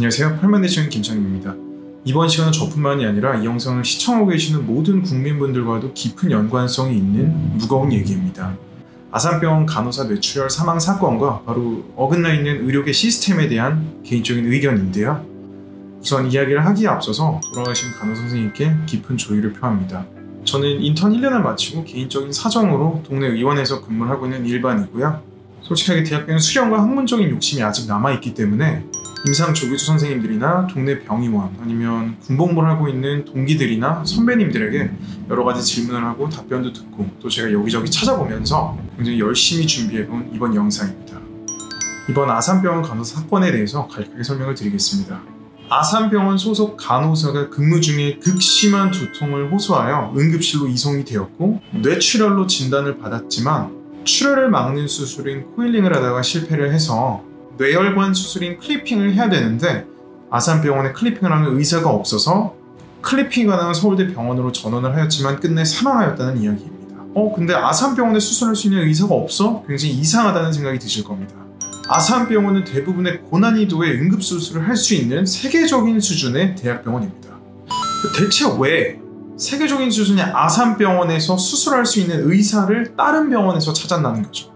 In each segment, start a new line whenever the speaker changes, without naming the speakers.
안녕하세요. 팔만대충 김창입니다. 이번 시간은 저뿐만이 아니라 이 영상을 시청하고 계시는 모든 국민분들과도 깊은 연관성이 있는 무거운 얘기입니다. 아산병원 간호사 뇌출혈 사망 사건과 바로 어긋나 있는 의료계 시스템에 대한 개인적인 의견인데요. 우선 이야기를 하기에 앞서서 돌아가신 간호사 선생님께 깊은 조의를 표합니다. 저는 인턴 1년을 마치고 개인적인 사정으로 동네 의원에서 근무를 하고 있는 일반이고요. 솔직하게 대학병원 수련과 학문적인 욕심이 아직 남아있기 때문에 임상 조교수 선생님들이나 동네 병의원 아니면 군복무를 하고 있는 동기들이나 선배님들에게 여러 가지 질문을 하고 답변도 듣고 또 제가 여기저기 찾아보면서 굉장히 열심히 준비해본 이번 영상입니다. 이번 아산병원 간호사 사건에 대해서 간략하게 설명을 드리겠습니다. 아산병원 소속 간호사가 근무 중에 극심한 두통을 호소하여 응급실로 이송이 되었고 뇌출혈로 진단을 받았지만 출혈을 막는 수술인 코일링을 하다가 실패를 해서 뇌혈관 수술인 클리핑을 해야 되는데 아산병원에 클리핑을 하는 의사가 없어서 클리핑 가능한 서울대 병원으로 전원을 하였지만 끝내 사망하였다는 이야기입니다. 근데 아산병원에 수술할 수 있는 의사가 없어? 굉장히 이상하다는 생각이 드실 겁니다. 아산병원은 대부분의 고난이도의 응급수술을 할 수 있는 세계적인 수준의 대학병원입니다. 대체 왜 세계적인 수준의 아산병원에서 수술할 수 있는 의사를 다른 병원에서 찾았다는 거죠.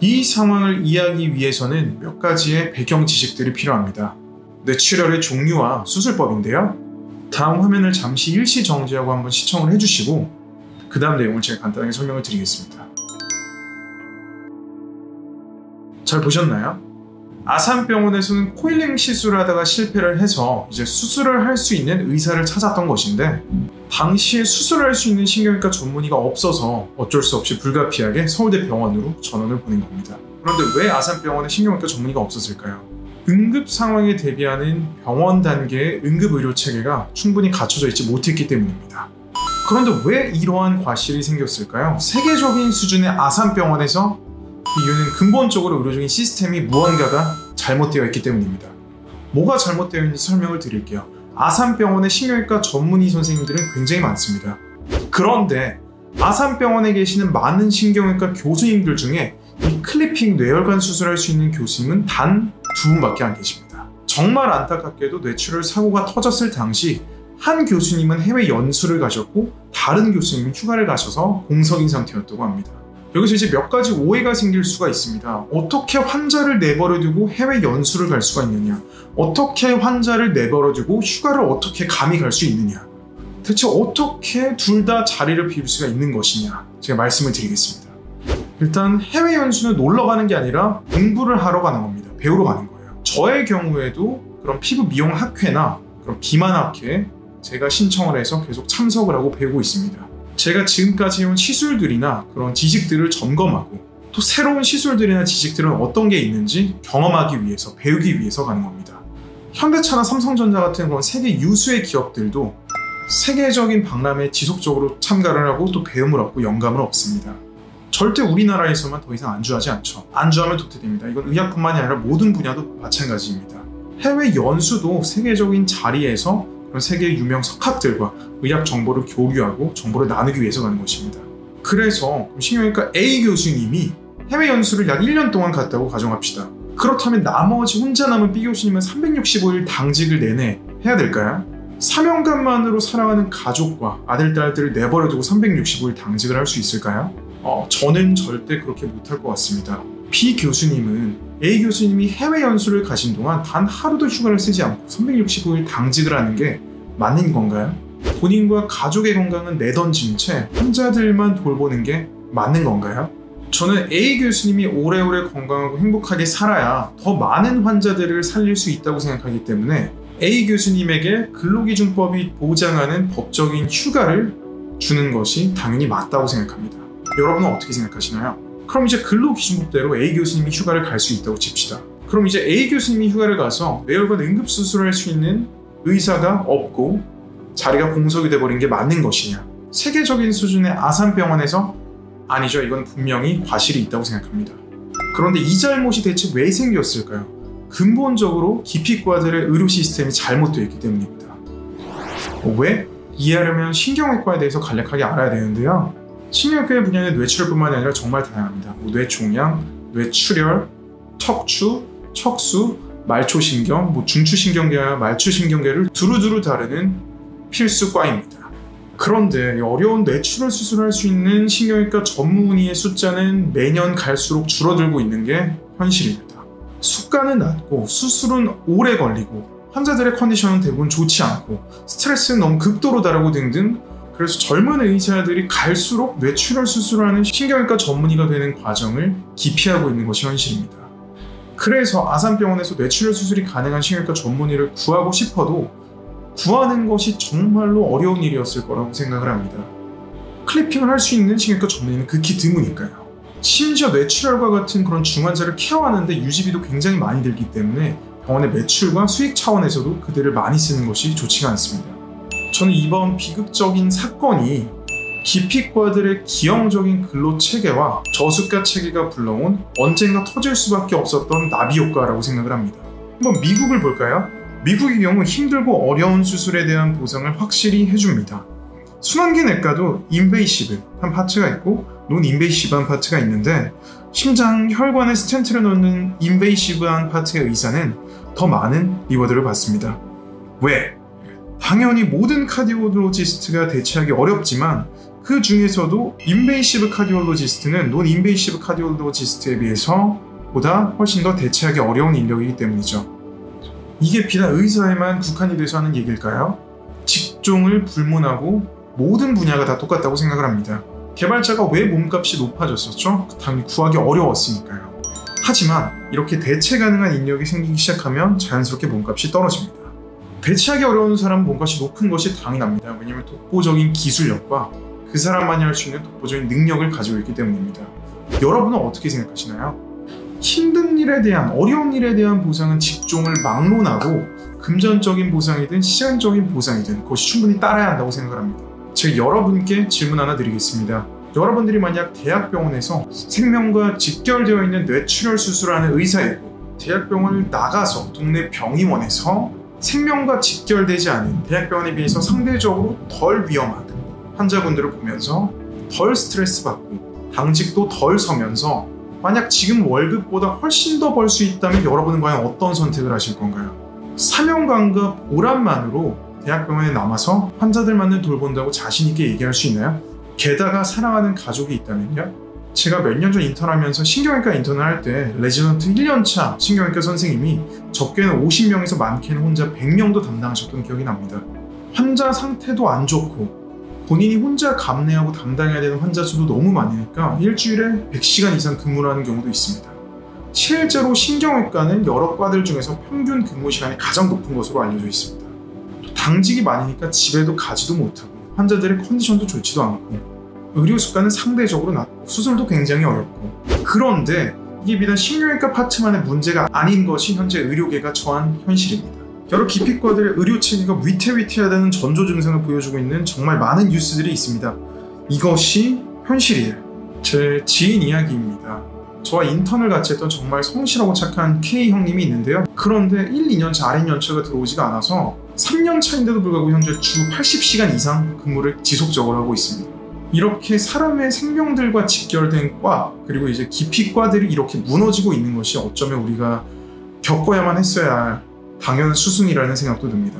이 상황을 이해하기 위해서는 몇 가지의 배경 지식들이 필요합니다. 뇌출혈의 종류와 수술법인데요. 다음 화면을 잠시 일시 정지하고 한번 시청을 해주시고 그 다음 내용을 제가 간단하게 설명을 드리겠습니다. 잘 보셨나요? 아산병원에서는 코일링 시술을 하다가 실패를 해서 이제 수술을 할 수 있는 의사를 찾았던 것인데 당시에 수술을 할 수 있는 신경외과 전문의가 없어서 어쩔 수 없이 불가피하게 서울대 병원으로 전원을 보낸 겁니다. 그런데 왜 아산병원에 신경외과 전문의가 없었을까요? 응급 상황에 대비하는 병원 단계의 응급의료 체계가 충분히 갖춰져 있지 못했기 때문입니다. 그런데 왜 이러한 과실이 생겼을까요? 세계적인 수준의 아산병원에서 이유는 근본적으로 의료적인 시스템이 무언가가 잘못되어 있기 때문입니다. 뭐가 잘못되어 있는지 설명을 드릴게요. 아산병원의 신경외과 전문의 선생님들은 굉장히 많습니다. 그런데 아산병원에 계시는 많은 신경외과 교수님들 중에 이 클리핑 뇌혈관 수술할 수 있는 교수님은 단 2분밖에 안 계십니다. 정말 안타깝게도 뇌출혈 사고가 터졌을 당시 한 교수님은 해외 연수를 가셨고 다른 교수님은 휴가를 가셔서 공석인 상태였다고 합니다. 여기서 이제 몇 가지 오해가 생길 수가 있습니다. 어떻게 환자를 내버려두고 해외 연수를 갈 수가 있느냐? 어떻게 환자를 내버려두고 휴가를 어떻게 감히 갈 수 있느냐? 대체 어떻게 둘 다 자리를 비울 수가 있는 것이냐? 제가 말씀을 드리겠습니다. 일단 해외 연수는 놀러 가는 게 아니라 공부를 하러 가는 겁니다. 배우러 가는 거예요. 저의 경우에도 그런 피부 미용 학회나 그런 비만 학회에 제가 신청을 해서 계속 참석을 하고 배우고 있습니다. 제가 지금까지 해온 시술들이나 그런 지식들을 점검하고 또 새로운 시술들이나 지식들은 어떤 게 있는지 경험하기 위해서 배우기 위해서 가는 겁니다. 현대차나 삼성전자 같은 그런 세계 유수의 기업들도 세계적인 박람회에 지속적으로 참가를 하고 또 배움을 얻고 영감을 얻습니다. 절대 우리나라에서만 더 이상 안주하지 않죠. 안주하면 도태됩니다. 이건 의학뿐만이 아니라 모든 분야도 마찬가지입니다. 해외 연수도 세계적인 자리에서 그런 세계의 유명 석학들과 의학 정보를 교류하고 정보를 나누기 위해서 가는 것입니다. 그래서 신경외과 A 교수님이 해외 연수를 약 1년 동안 갔다고 가정합시다. 그렇다면 나머지 혼자 남은 B 교수님은 365일 당직을 내내 해야 될까요? 사명감만으로 살아가는 가족과 아들, 딸들을 내버려두고 365일 당직을 할 수 있을까요? 저는 절대 그렇게 못할 것 같습니다. B 교수님은 A 교수님이 해외 연수를 가신 동안 단 하루도 휴가를 쓰지 않고 365일 당직을 하는 게 맞는 건가요? 본인과 가족의 건강은 내던진 채 환자들만 돌보는 게 맞는 건가요? 저는 A 교수님이 오래오래 건강하고 행복하게 살아야 더 많은 환자들을 살릴 수 있다고 생각하기 때문에 A 교수님에게 근로기준법이 보장하는 법적인 휴가를 주는 것이 당연히 맞다고 생각합니다. 여러분은 어떻게 생각하시나요? 그럼 이제 근로기준법대로 A 교수님이 휴가를 갈 수 있다고 칩시다. 그럼 이제 A 교수님이 휴가를 가서 뇌혈관 응급수술을 할 수 있는 의사가 없고 자리가 공석이 돼버린 게 맞는 것이냐? 세계적인 수준의 아산병원에서 아니죠. 이건 분명히 과실이 있다고 생각합니다. 그런데 이 잘못이 대체 왜 생겼을까요? 근본적으로 기피과들의 의료 시스템이 잘못되어 있기 때문입니다. 왜? 이해하려면 신경외과에 대해서 간략하게 알아야 되는데요. 신경외과의 분야는 뇌출혈뿐만이 아니라 정말 다양합니다. 뇌종양, 뇌출혈, 척추, 척수, 말초신경, 중추신경계와 말초신경계를 두루두루 다루는 필수과입니다. 그런데 어려운 뇌출혈 수술을 할 수 있는 신경외과 전문의의 숫자는 매년 갈수록 줄어들고 있는 게 현실입니다. 수가는 낮고 수술은 오래 걸리고 환자들의 컨디션은 대부분 좋지 않고 스트레스는 너무 극도로 다르고 등등, 그래서 젊은 의사들이 갈수록 뇌출혈 수술을 하는 신경외과 전문의가 되는 과정을 기피하고 있는 것이 현실입니다. 그래서 아산병원에서 뇌출혈 수술이 가능한 신경외과 전문의를 구하고 싶어도 구하는 것이 정말로 어려운 일이었을 거라고 생각을 합니다. 클리핑을 할 수 있는 신경외과 전문의는 극히 드무니까요. 심지어 뇌출혈과 같은 그런 중환자를 케어하는데 유지비도 굉장히 많이 들기 때문에 병원의 매출과 수익 차원에서도 그들을 많이 쓰는 것이 좋지가 않습니다. 저는 이번 비극적인 사건이 기피과들의 기형적인 근로체계와 저수가 체계가 불러온 언젠가 터질 수밖에 없었던 나비효과라고 생각을 합니다. 한번 미국을 볼까요? 미국의 경우 힘들고 어려운 수술에 대한 보상을 확실히 해줍니다. 순환기내과도 인베이시브한 파트가 있고 논 인베이시브한 파트가 있는데, 심장 혈관에 스텐트를 넣는 인베이시브한 파트의 의사는 더 많은 리워드를 받습니다. 왜? 당연히 모든 카디올로지스트가 대체하기 어렵지만 그 중에서도 인베이시브 카디올로지스트는 논 인베이시브 카디올로지스트에 비해서 보다 훨씬 더 대체하기 어려운 인력이기 때문이죠. 이게 비단 의사에만 국한이 돼서 하는 얘기일까요? 직종을 불문하고 모든 분야가 다 똑같다고 생각을 합니다. 개발자가 왜 몸값이 높아졌었죠? 당연히 구하기 어려웠으니까요. 하지만 이렇게 대체 가능한 인력이 생기기 시작하면 자연스럽게 몸값이 떨어집니다. 대체하기 어려운 사람은 몸값이 높은 것이 당연합니다. 왜냐하면 독보적인 기술력과 그 사람만이 할 수 있는 독보적인 능력을 가지고 있기 때문입니다. 여러분은 어떻게 생각하시나요? 힘든 일에 대한, 어려운 일에 대한 보상은 직종을 막론하고 금전적인 보상이든 시간적인 보상이든 그것이 충분히 따라야 한다고 생각을 합니다. 제가 여러분께 질문 하나 드리겠습니다. 여러분들이 만약 대학병원에서 생명과 직결되어 있는 뇌출혈 수술하는 의사이고 대학병원을 나가서 동네 병의원에서 생명과 직결되지 않은 대학병원에 비해서 상대적으로 덜 위험한 환자분들을 보면서 덜 스트레스 받고 당직도 덜 서면서 만약 지금 월급보다 훨씬 더 벌 수 있다면 여러분은 과연 어떤 선택을 하실 건가요? 사명감과 보람만으로 대학병원에 남아서 환자들만을 돌본다고 자신있게 얘기할 수 있나요? 게다가 사랑하는 가족이 있다면요? 제가 몇 년 전 인턴하면서 신경외과 인턴을 할 때 레지던트 1년차 신경외과 선생님이 적게는 50명에서 많게는 혼자 100명도 담당하셨던 기억이 납니다. 환자 상태도 안 좋고 본인이 혼자 감내하고 담당해야 되는 환자 수도 너무 많으니까 일주일에 100시간 이상 근무를 하는 경우도 있습니다. 실제로 신경외과는 여러 과들 중에서 평균 근무 시간이 가장 높은 것으로 알려져 있습니다. 당직이 많으니까 집에도 가지도 못하고 환자들의 컨디션도 좋지도 않고 의료 수가는 상대적으로 낮고 수술도 굉장히 어렵고, 그런데 이게 비단 신경외과 파트만의 문제가 아닌 것이 현재 의료계가 처한 현실입니다. 여러 기피과들의 의료 체계가 위태위태하다는 전조 증상을 보여주고 있는 정말 많은 뉴스들이 있습니다. 이것이 현실이에요. 제 지인 이야기입니다. 저와 인턴을 같이 했던 정말 성실하고 착한 K 형님이 있는데요. 그런데 1, 2년차, 아랫연차가 들어오지가 않아서 3년 차인데도 불구하고 현재 주 80시간 이상 근무를 지속적으로 하고 있습니다. 이렇게 사람의 생명들과 직결된 과, 그리고 이제 기피과들이 이렇게 무너지고 있는 것이 어쩌면 우리가 겪어야만 했어야 할 당연한 수순이라는 생각도 듭니다.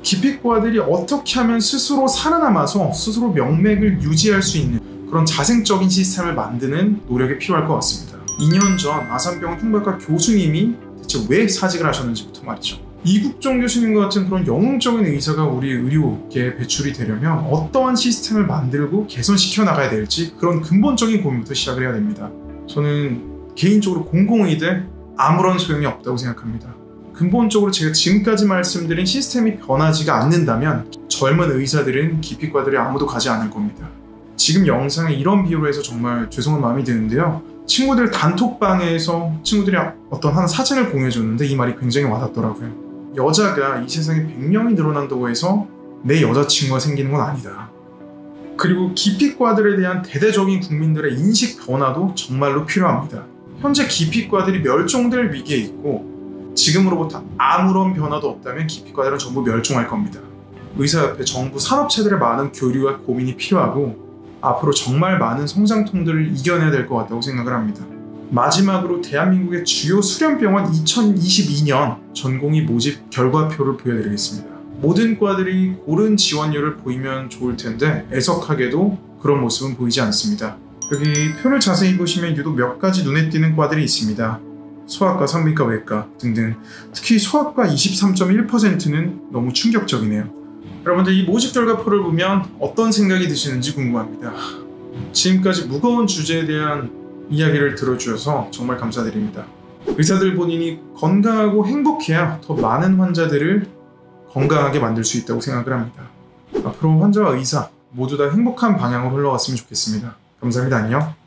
기피과들이 어떻게 하면 스스로 살아남아서 스스로 명맥을 유지할 수 있는 그런 자생적인 시스템을 만드는 노력이 필요할 것 같습니다. 2년 전 아산병원 흉부외과 교수님이 대체 왜 사직을 하셨는지부터 말이죠. 이국종 교수님과 같은 그런 영웅적인 의사가 우리 의료계에 배출이 되려면 어떠한 시스템을 만들고 개선시켜 나가야 될지 그런 근본적인 고민부터 시작을 해야 됩니다. 저는 개인적으로 공공의대 아무런 소용이 없다고 생각합니다. 근본적으로 제가 지금까지 말씀드린 시스템이 변하지가 않는다면 젊은 의사들은 기피과들에 아무도 가지 않을 겁니다. 지금 영상에 이런 비유로 해서 정말 죄송한 마음이 드는데요. 친구들 단톡방에서 친구들이 어떤 한 사진을 공유해줬는데 이 말이 굉장히 와닿더라고요. 여자가 이 세상에 100명이 늘어난다고 해서 내 여자친구가 생기는 건 아니다. 그리고 기피과들에 대한 대대적인 국민들의 인식 변화도 정말로 필요합니다. 현재 기피과들이 멸종될 위기에 있고 지금으로부터 아무런 변화도 없다면 기피과들은 전부 멸종할 겁니다. 의사협회, 정부, 산업체들의 많은 교류와 고민이 필요하고 앞으로 정말 많은 성장통들을 이겨내야 될 것 같다고 생각을 합니다. 마지막으로 대한민국의 주요 수련병원 2022년 전공의 모집 결과표를 보여드리겠습니다. 모든 과들이 고른 지원율을 보이면 좋을 텐데 애석하게도 그런 모습은 보이지 않습니다. 여기 표를 자세히 보시면 유독 몇 가지 눈에 띄는 과들이 있습니다. 소아과, 성비과, 외과 등등. 특히 소아과 23.1%는 너무 충격적이네요. 여러분들 이 모집 결과표를 보면 어떤 생각이 드시는지 궁금합니다. 지금까지 무거운 주제에 대한 이야기를 들어주셔서 정말 감사드립니다. 의사들 본인이 건강하고 행복해야 더 많은 환자들을 건강하게 만들 수 있다고 생각을 합니다. 앞으로 환자와 의사 모두 다 행복한 방향으로 흘러갔으면 좋겠습니다. 감사합니다. 안녕.